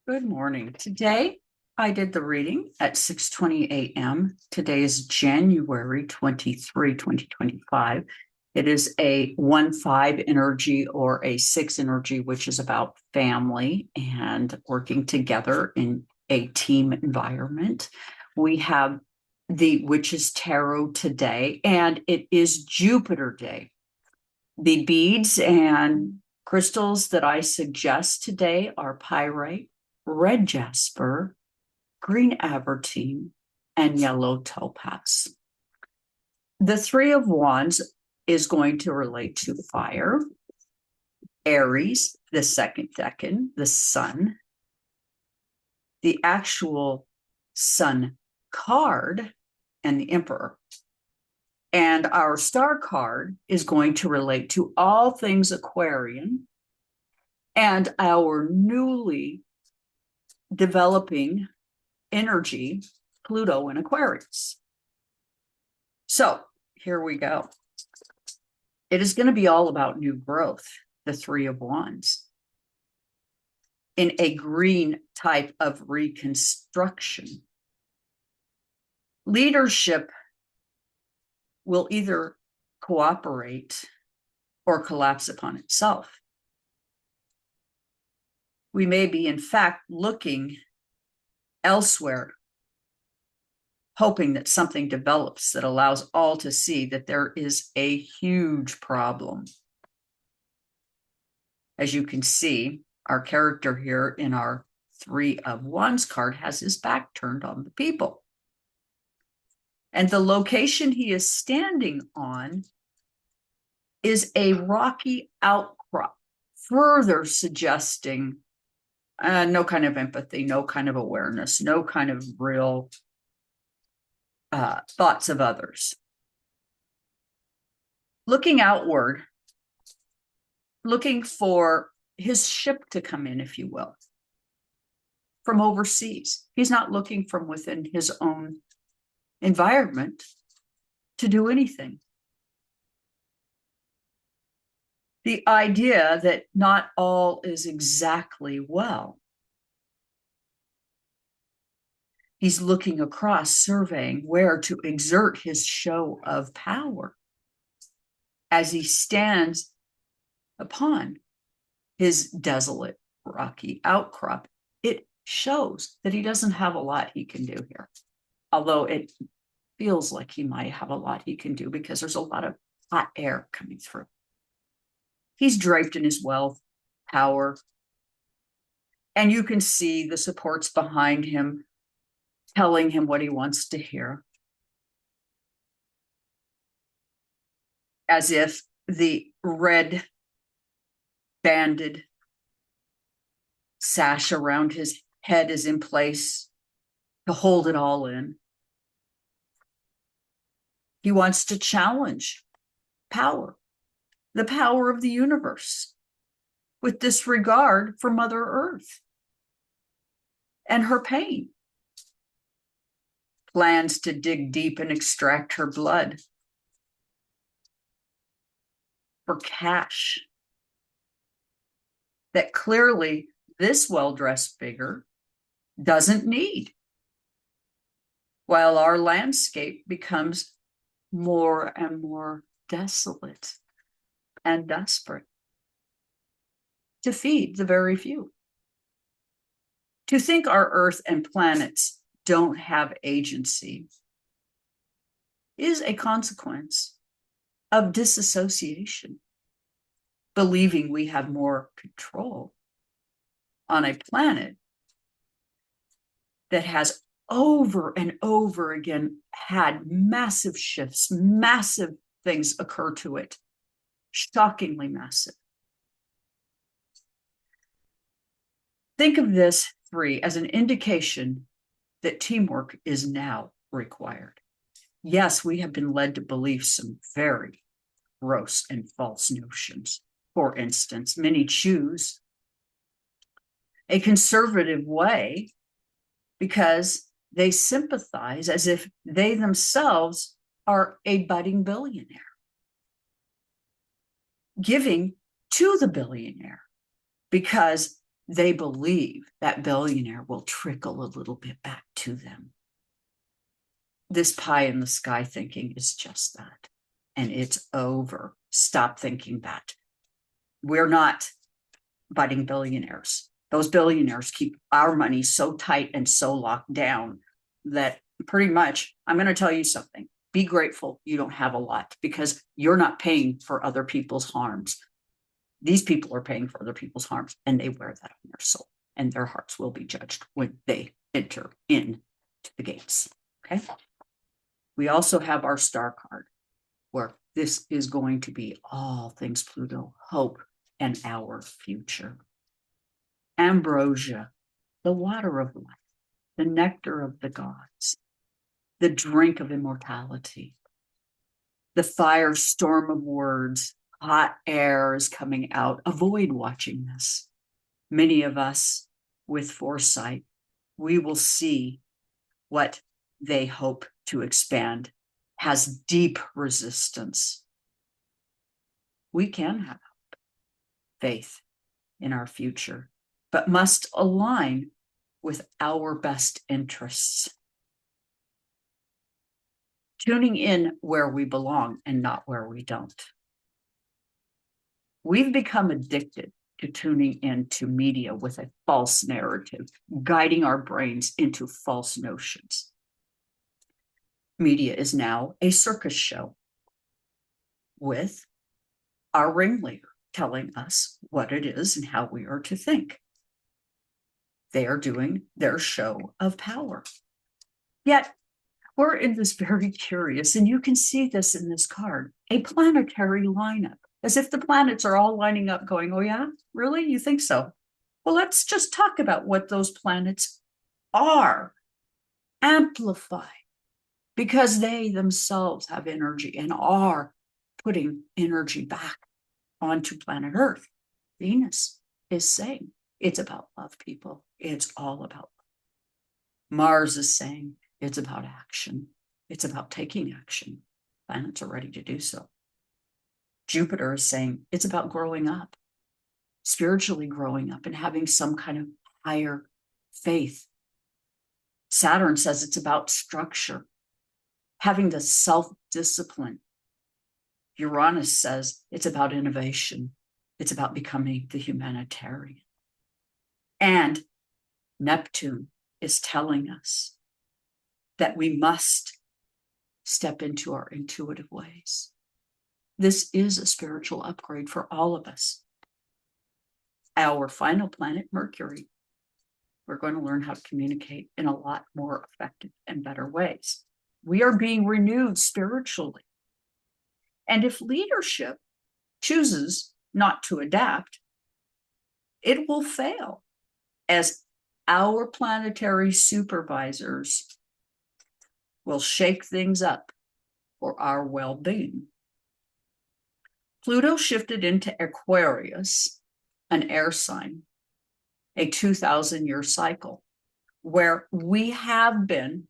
Good morning. Today I did the reading at 6:20 a.m. Today is January 23, 2025. It is a 1-5 energy or a 6 energy, which is about family and working together in a team environment. We have the Witch's Tarot today, and it is Jupiter Day. The beads and crystals that I suggest today are pyrite, red jasper, green abertine, and yellow towpass. The Three of Wands is going to relate to fire, Aries, the second decan, the sun. The actual sun card, and the emperor. And our star card is going to relate to all things Aquarian and our newly developing energy, Pluto and Aquarius. So here we go. It is going to be all about new growth, the Three of Wands, in a green type of reconstruction. Leadership will either cooperate or collapse upon itself. We may be, in fact, looking elsewhere, hoping that something develops that allows all to see that there is a huge problem. As you can see, our character here in our Three of Wands card has his back turned on the people. And the location he is standing on is a rocky outcrop, further suggesting no kind of empathy, no kind of awareness, no kind of real thoughts of others. Looking outward, looking for his ship to come in, if you will, from overseas. He's not looking from within his own environment to do anything. The idea that not all is exactly well. He's looking across, surveying where to exert his show of power as he stands upon his desolate, rocky outcrop. It shows that he doesn't have a lot he can do here, although it feels like he might have a lot he can do because there's a lot of hot air coming through. He's draped in his wealth, power, and you can see the supports behind him telling him what he wants to hear. As if the red banded sash around his head is in place to hold it all in. He wants to challenge power, the power of the universe, with disregard for Mother Earth and her pain. Plans to dig deep and extract her blood for cash that clearly this well-dressed figure doesn't need, while our landscape becomes more and more desolate and desperate to feed the very few. To think our Earth and planets don't have agency is a consequence of disassociation, believing we have more control on a planet that has over and over again had massive shifts, massive things occur to it, shockingly massive. Think of this three as an indication that teamwork is now required. Yes, we have been led to believe some very gross and false notions. For instance, many choose a conservative way because they sympathize as if they themselves are a budding billionaire, giving to the billionaire because they believe that billionaire will trickle a little bit back to them. This pie in the sky thinking is just that. And it's over. Stop thinking that. We're not budding billionaires. Those billionaires keep our money so tight and so locked down that pretty much, I'm going to tell you something. Be grateful you don't have a lot, because you're not paying for other people's harms. These people are paying for other people's harms, and they wear that on their soul, and their hearts will be judged when they enter into the gates. Okay. We also have our star card, where this is going to be all things Pluto, hope, and our future. Ambrosia, the water of life, the nectar of the gods, the drink of immortality, the firestorm of words, hot air is coming out. Avoid watching this. Many of us with foresight, we will see what they hope to expand has deep resistance. We can have faith in our future, but must align with our best interests. Tuning in where we belong and not where we don't. We've become addicted to tuning into media with a false narrative, guiding our brains into false notions. Media is now a circus show with our ringleader telling us what it is and how we are to think. They are doing their show of power. Yet, we're in this very curious, and you can see this in this card, a planetary lineup, as if the planets are all lining up going, oh yeah, really? You think so? Well, let's just talk about what those planets are. Amplify, because they themselves have energy and are putting energy back onto planet Earth. Venus is saying it's about love, people. It's all about love. Mars is saying it's about action. It's about taking action. Planets are ready to do so. Jupiter is saying it's about growing up, spiritually growing up and having some kind of higher faith. Saturn says it's about structure, having the self-discipline. Uranus says it's about innovation. It's about becoming the humanitarian. And Neptune is telling us that we must step into our intuitive ways. This is a spiritual upgrade for all of us. Our final planet, Mercury, we're going to learn how to communicate in a lot more effective and better ways. We are being renewed spiritually. And if leadership chooses not to adapt, it will fail, as our planetary supervisors will shake things up for our well-being. Pluto shifted into Aquarius, an air sign, a 2,000-year cycle, where we have been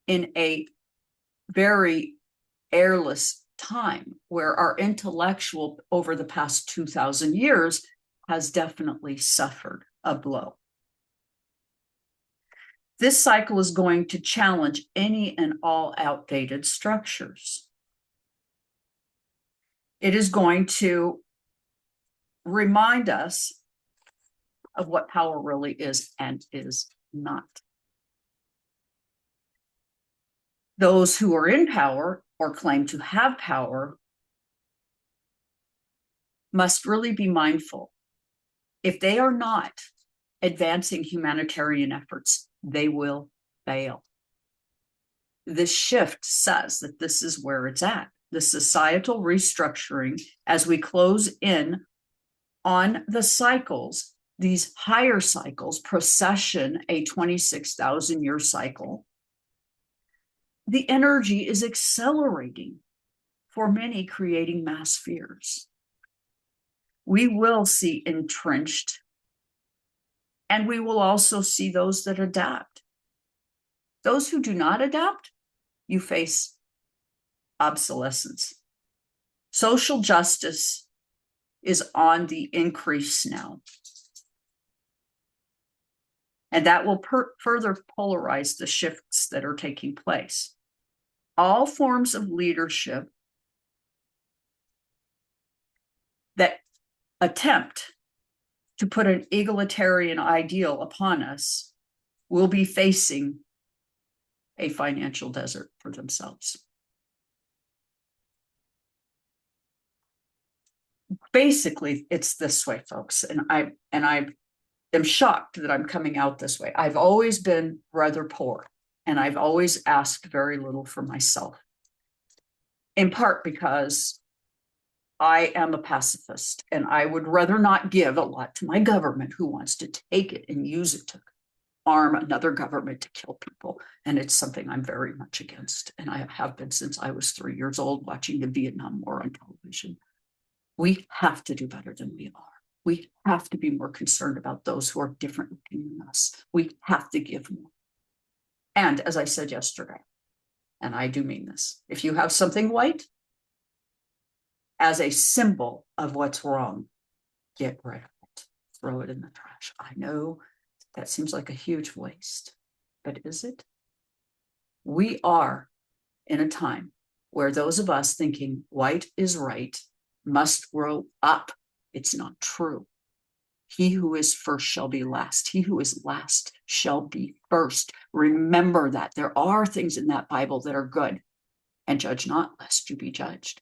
in a very airless time, where our intellectual over the past 2,000 years has definitely suffered a blow. This cycle is going to challenge any and all outdated structures. It is going to remind us of what power really is and is not. Those who are in power or claim to have power must really be mindful. If they are not advancing humanitarian efforts, they will fail. This shift says that this is where it's at. The societal restructuring, as we close in on the cycles, these higher cycles, procession, a 26,000-year cycle, the energy is accelerating for many, creating mass fears. We will see entrenched, and we will also see those that adapt. Those who do not adapt, you face obsolescence. Social justice is on the increase now. And that will further polarize the shifts that are taking place. All forms of leadership that attempt to put an egalitarian ideal upon us will be facing a financial desert for themselves. Basically, it's this way, folks, and I am shocked that I'm coming out this way. I've always been rather poor, and I've always asked very little for myself, in part because I am a pacifist, and I would rather not give a lot to my government who wants to take it and use it to arm another government to kill people. And it's something I'm very much against, and I have been since I was 3 years old, watching the Vietnam War on television. We have to do better than we are. We have to be more concerned about those who are different than us. We have to give more. And as I said yesterday, and I do mean this, if you have something white as a symbol of what's wrong, get rid of it. Throw it in the trash. I know that seems like a huge waste, but is it? We are in a time where those of us thinking white is right must grow up. It's not true. He who is first shall be last. He who is last shall be first. Remember that. There are things in that Bible that are good. And judge not, lest you be judged.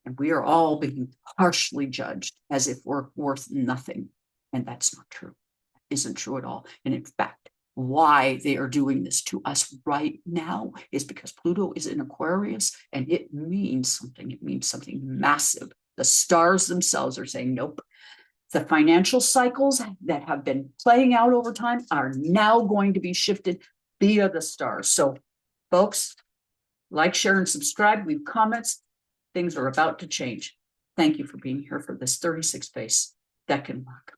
And we are all being harshly judged as if we're worth nothing. And that's not true. That isn't true at all. And in fact, why they are doing this to us right now is because Pluto is in Aquarius, and it means something. It means something massive. The stars themselves are saying, nope. The financial cycles that have been playing out over time are now going to be shifted via the stars. So, folks, like, share, and subscribe. Leave comments. Things are about to change. Thank you for being here for this 36 base Decan walk.